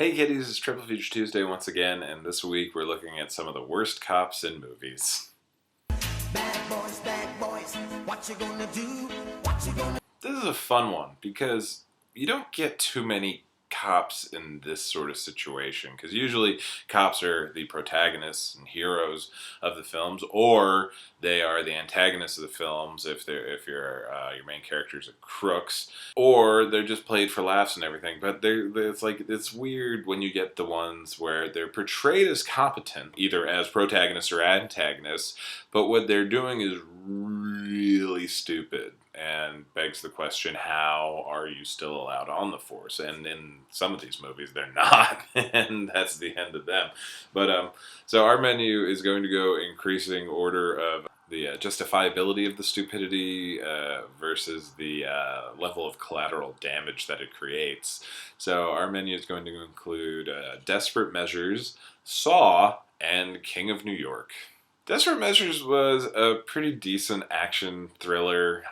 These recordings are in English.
Hey kiddies, it's Triple Feature Tuesday once again, and this week we're looking at some of the worst cops in movies. Bad boys, what you gonna do? What you gonna This is a fun one because you don't get too many cops in this sort of situation, because usually cops are the protagonists and heroes of the films, or they are the antagonists of the films if your main characters are crooks, or they're just played for laughs and everything. But it's weird when you get the ones where they're portrayed as competent, either as protagonists or antagonists, but what they're doing is really stupid and begs the question, how are you still allowed on the force? And in some of these movies they're not, and that's the end of them. So our menu is going to go increasing order of the justifiability of the stupidity versus the level of collateral damage that it creates. So our menu is going to include Desperate Measures, Saw, and King of New York. Desperate Measures was a pretty decent action thriller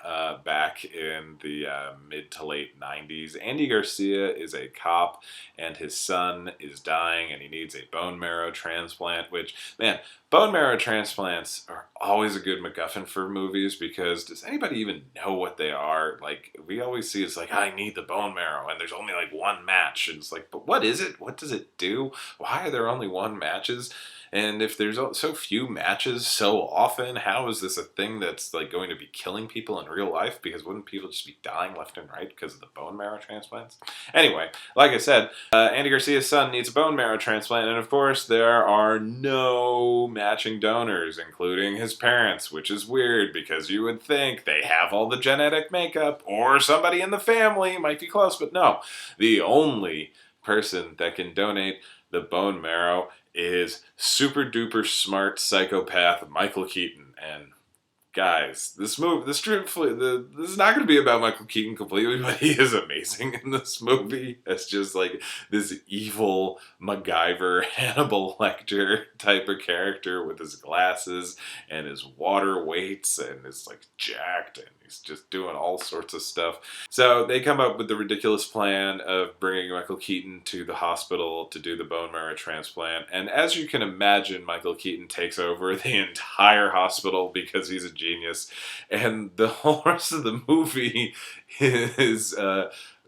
back in the mid to late 90s. Andy Garcia is a cop, and his son is dying, and he needs a bone marrow transplant, which, man, bone marrow transplants are always a good MacGuffin for movies, because does anybody even know what they are? Like, we always see it's like, I need the bone marrow, and there's only like one match, and it's like, but what is it? What does it do? Why are there only one matches? And if there's so few matches so often, how is this a thing that's like going to be killing people in real life? Because wouldn't people just be dying left and right because of the bone marrow transplants? Anyway, like I said, Andy Garcia's son needs a bone marrow transplant, and of course there are no matching donors, including his parents, which is weird because you would think they have all the genetic makeup, or somebody in the family might be close, but no. The only person that can donate the bone marrow is super duper smart psychopath Michael Keaton. And guys, this is not going to be about Michael Keaton completely, but he is amazing in this movie. It's just like this evil MacGyver, Hannibal Lecter type of character with his glasses and his water weights, and is like jacked, and he's just doing all sorts of stuff. So they come up with the ridiculous plan of bringing Michael Keaton to the hospital to do the bone marrow transplant. And as you can imagine, Michael Keaton takes over the entire hospital because he's a genius. And the whole rest of the movie is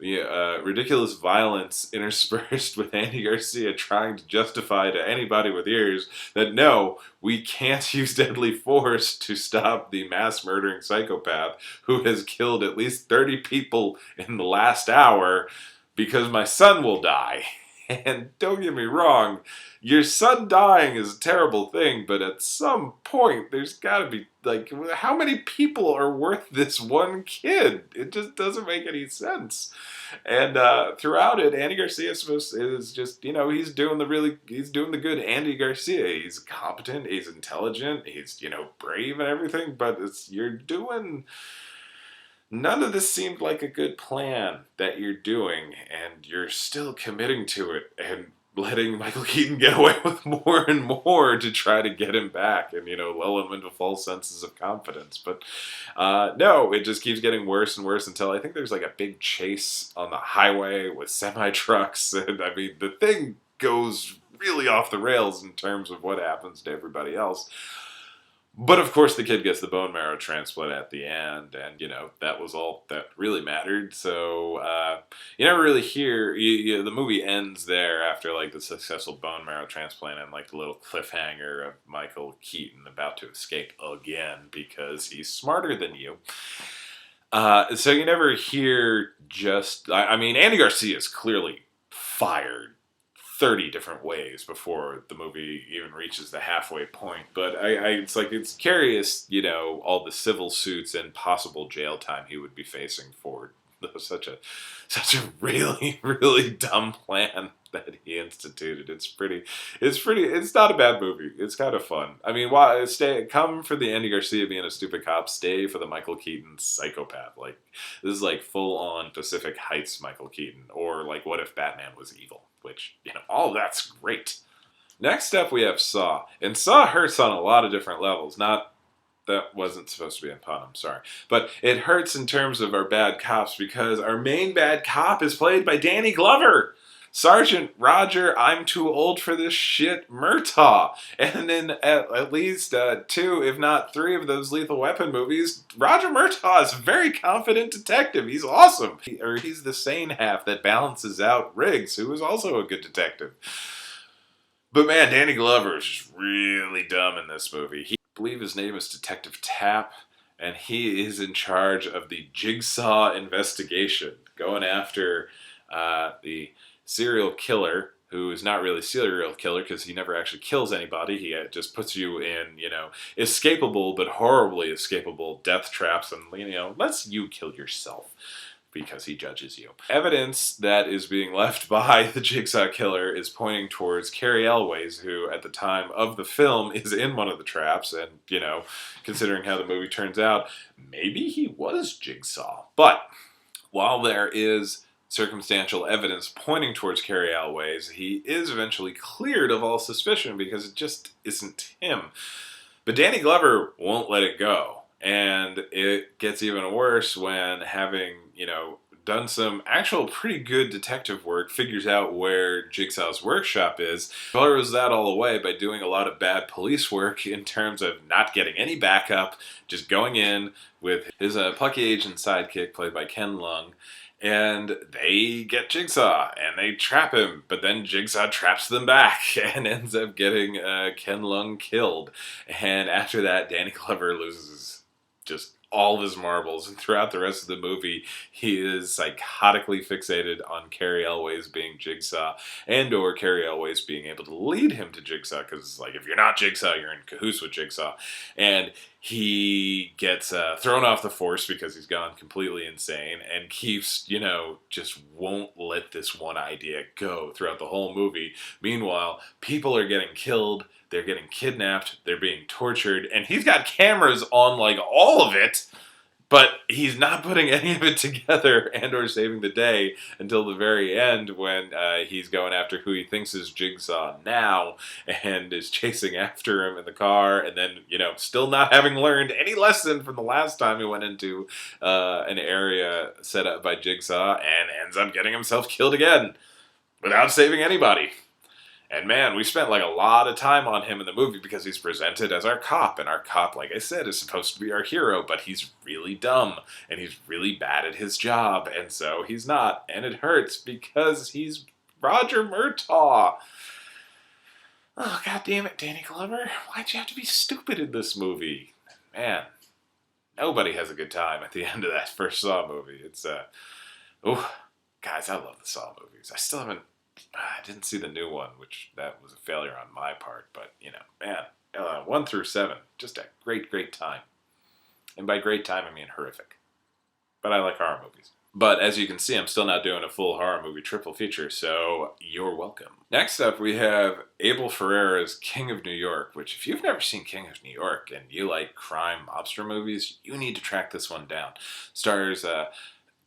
ridiculous violence interspersed with Andy Garcia trying to justify to anybody with ears that no, we can't use deadly force to stop the mass murdering psychopath who has killed at least 30 people in the last hour, because my son will die. And don't get me wrong, your son dying is a terrible thing, but at some point there's gotta be, like, how many people are worth this one kid? It just doesn't make any sense. And throughout it, Andy Garcia is just, he's doing the good Andy Garcia. He's competent, he's intelligent, he's, brave and everything, but none of this seemed like a good plan that you're doing, and you're still committing to it and letting Michael Keaton get away with more and more to try to get him back and, lull him into false senses of confidence. But no, it just keeps getting worse and worse until I think there's like a big chase on the highway with semi-trucks. And I mean, the thing goes really off the rails in terms of what happens to everybody else. But of course, the kid gets the bone marrow transplant at the end, and that was all that really mattered. So you never really hear. The movie ends there after like the successful bone marrow transplant and like the little cliffhanger of Michael Keaton about to escape again because he's smarter than you. So you never hear just. I mean, Andy Garcia is clearly fired 30 different ways before the movie even reaches the halfway point. But it's curious, all the civil suits and possible jail time he would be facing for such a really, really dumb plan that he instituted. It's not a bad movie. It's kind of fun. I mean, come for the Andy Garcia being a stupid cop, stay for the Michael Keaton psychopath. Like, this is like full on Pacific Heights Michael Keaton, or like what if Batman was evil? Which, all of that's great. Next up, we have Saw. And Saw hurts on a lot of different levels. That wasn't supposed to be a pun, I'm sorry. But it hurts in terms of our bad cops because our main bad cop is played by Danny Glover. Sergeant Roger, I'm too old for this shit, Murtaugh. And in at least 2, if not 3 of those Lethal Weapon movies, Roger Murtaugh is a very confident detective. He's awesome. He's the sane half that balances out Riggs, who is also a good detective. But man, Danny Glover is just really dumb in this movie. I believe his name is Detective Tapp, and he is in charge of the Jigsaw investigation, going after the serial killer, who is not really serial killer because he never actually kills anybody. He just puts you in, escapable but horribly escapable death traps, and lets you kill yourself because he judges you. Evidence that is being left by the Jigsaw Killer is pointing towards Cary Elwes, who at the time of the film is in one of the traps, and, considering how the movie turns out, maybe he was Jigsaw. But while there is circumstantial evidence pointing towards Cary Elwes, he is eventually cleared of all suspicion because it just isn't him. But Danny Glover won't let it go. And it gets even worse when, having, done some actual pretty good detective work, figures out where Jigsaw's workshop is, throws that all away by doing a lot of bad police work in terms of not getting any backup, just going in with his plucky agent sidekick, played by Ken Lung, and they get Jigsaw, and they trap him, but then Jigsaw traps them back, and ends up getting Ken Lung killed. And after that, Danny Glover loses just all of his marbles, and throughout the rest of the movie, he is psychotically fixated on Cary Elwes being Jigsaw, and/or Cary Elwes being able to lead him to Jigsaw, because if you're not Jigsaw, you're in cahoots with Jigsaw. And he gets thrown off the force because he's gone completely insane, and keeps, just won't let this one idea go throughout the whole movie. Meanwhile, people are getting killed, they're getting kidnapped, they're being tortured, and he's got cameras on all of it, but he's not putting any of it together and or saving the day until the very end, when he's going after who he thinks is Jigsaw now, and is chasing after him in the car, and then, still not having learned any lesson from the last time he went into an area set up by Jigsaw, and ends up getting himself killed again without saving anybody. And man, we spent a lot of time on him in the movie because he's presented as our cop. And our cop, like I said, is supposed to be our hero, but he's really dumb and he's really bad at his job. And so he's not. And it hurts because he's Roger Murtaugh. Oh, God damn it, Danny Glover. Why'd you have to be stupid in this movie? Man, nobody has a good time at the end of that first Saw movie. It's, guys, I love the Saw movies. I didn't see the new one, which that was a failure on my part, but, man, 1 through 7, just a great, great time. And by great time, I mean horrific. But I like horror movies. But as you can see, I'm still not doing a full horror movie triple feature, so you're welcome. Next up, we have Abel Ferrara's King of New York, which, if you've never seen King of New York and you like crime mobster movies, you need to track this one down. Stars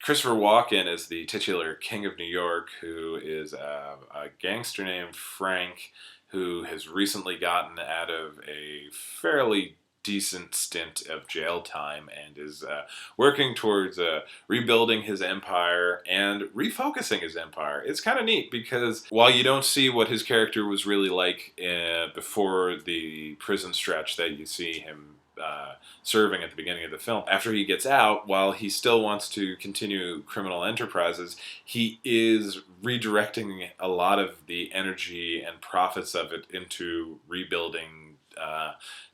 Christopher Walken is the titular King of New York, who is a gangster named Frank, who has recently gotten out of a fairly decent stint of jail time and is working towards rebuilding his empire and refocusing his empire. It's kind of neat because while you don't see what his character was really like before the prison stretch that you see him serving at the beginning of the film, after he gets out, while he still wants to continue criminal enterprises, he is redirecting a lot of the energy and profits of it into rebuilding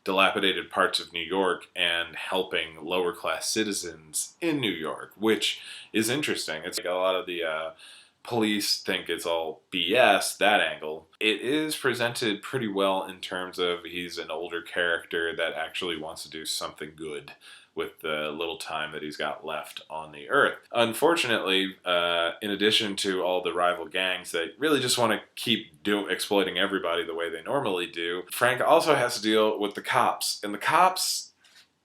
dilapidated parts of New York and helping lower class citizens in New York, which is interesting. It's a lot of the police think it's all BS, that angle. It is presented pretty well in terms of he's an older character that actually wants to do something good with the little time that he's got left on the earth. Unfortunately, in addition to all the rival gangs that really just want to keep exploiting everybody the way they normally do, Frank also has to deal with the cops. And the cops,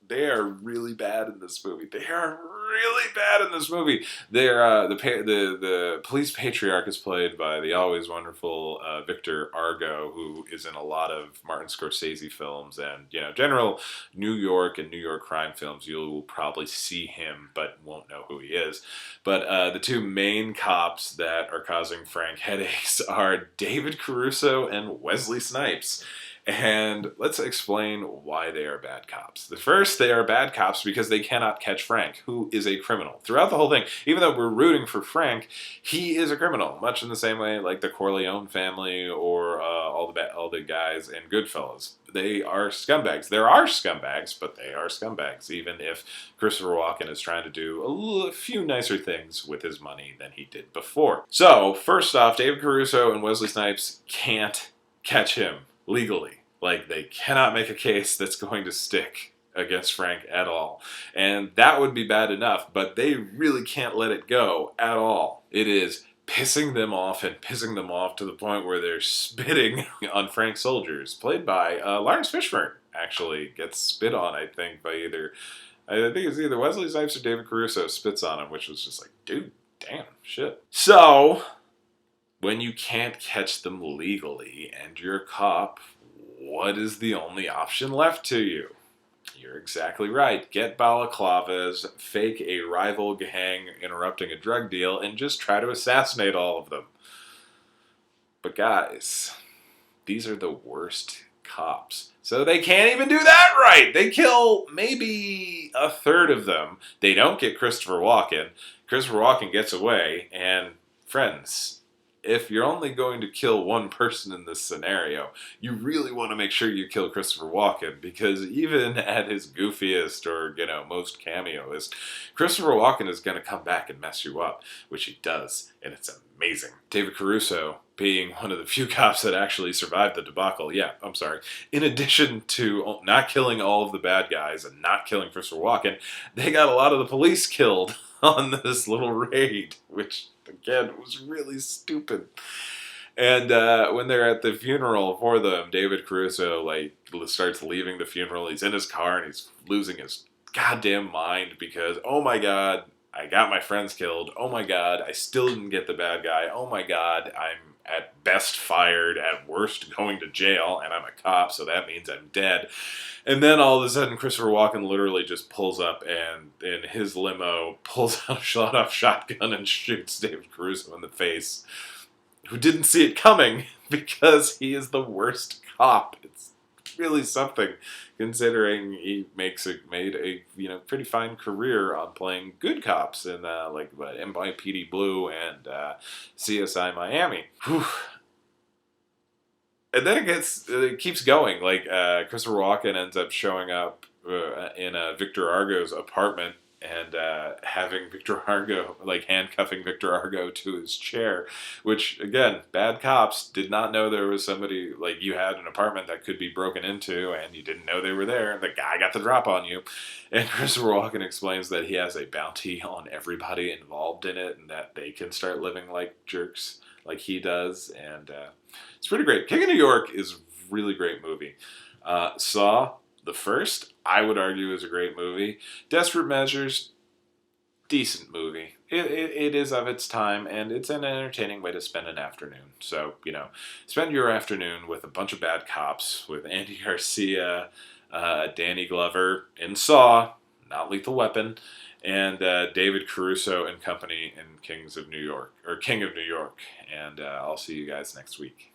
They are really bad in this movie. They are really bad in this movie. They're the police patriarch is played by the always wonderful Victor Argo, who is in a lot of Martin Scorsese films and general New York and New York crime films. You'll probably see him, but won't know who he is. But the two main cops that are causing Frank headaches are David Caruso and Wesley Snipes. And let's explain why they are bad cops. The first, they are bad cops because they cannot catch Frank, who is a criminal. Throughout the whole thing, even though we're rooting for Frank, he is a criminal, much in the same way like the Corleone family or all the guys in Goodfellas. They are scumbags. There are scumbags, but they are scumbags, even if Christopher Walken is trying to do a few nicer things with his money than he did before. So, first off, David Caruso and Wesley Snipes can't catch him legally. Like, they cannot make a case that's going to stick against Frank at all. And that would be bad enough, but they really can't let it go at all. It is pissing them off and pissing them off to the point where they're spitting on Frank's soldiers, played by Lawrence Fishburne, actually gets spit on, I think, by I think it's either Wesley Snipes or David Caruso spits on him, which was just like, dude, damn, shit. So, when you can't catch them legally and you're a cop, what is the only option left to you? You're exactly right. Get balaclavas, fake a rival gang interrupting a drug deal, and just try to assassinate all of them. But guys, these are the worst cops. So they can't even do that right. They kill maybe a third of them. They don't get Christopher Walken. Christopher Walken gets away, and friends, if you're only going to kill one person in this scenario, you really want to make sure you kill Christopher Walken, because even at his goofiest or, most cameoist, Christopher Walken is going to come back and mess you up, which he does, and it's amazing. David Caruso, being one of the few cops that actually survived the debacle, in addition to not killing all of the bad guys and not killing Christopher Walken, they got a lot of the police killed on this little raid, which, again, was really stupid. And when they're at the funeral for them, David Caruso starts leaving the funeral. He's in his car and he's losing his goddamn mind because, oh my god, I got my friends killed. Oh my god, I still didn't get the bad guy. Oh my god, I'm at best fired, at worst going to jail, and I'm a cop, so that means I'm dead. And then all of a sudden, Christopher Walken literally just pulls up and, in his limo, pulls out a shot-off shotgun and shoots David Caruso in the face, who didn't see it coming because he is the worst cop. It's really something, considering he made a pretty fine career on playing good cops in NYPD Blue and CSI Miami. Whew. And then it keeps going. Christopher Walken ends up showing up in Victor Argo's apartment and having Victor Argo, handcuffing Victor Argo to his chair, which, again, bad cops did not know there was somebody, you had an apartment that could be broken into and you didn't know they were there. The guy got the drop on you. And Christopher Walken explains that he has a bounty on everybody involved in it and that they can start living like jerks like he does. And it's pretty great. King of New York is a really great movie. Saw, the first, I would argue, is a great movie. Desperate Measures, decent movie. It is of its time, and it's an entertaining way to spend an afternoon. So, spend your afternoon with a bunch of bad cops, with Andy Garcia, Danny Glover in Saw, not Lethal Weapon, and David Caruso and company in King of New York. And I'll see you guys next week.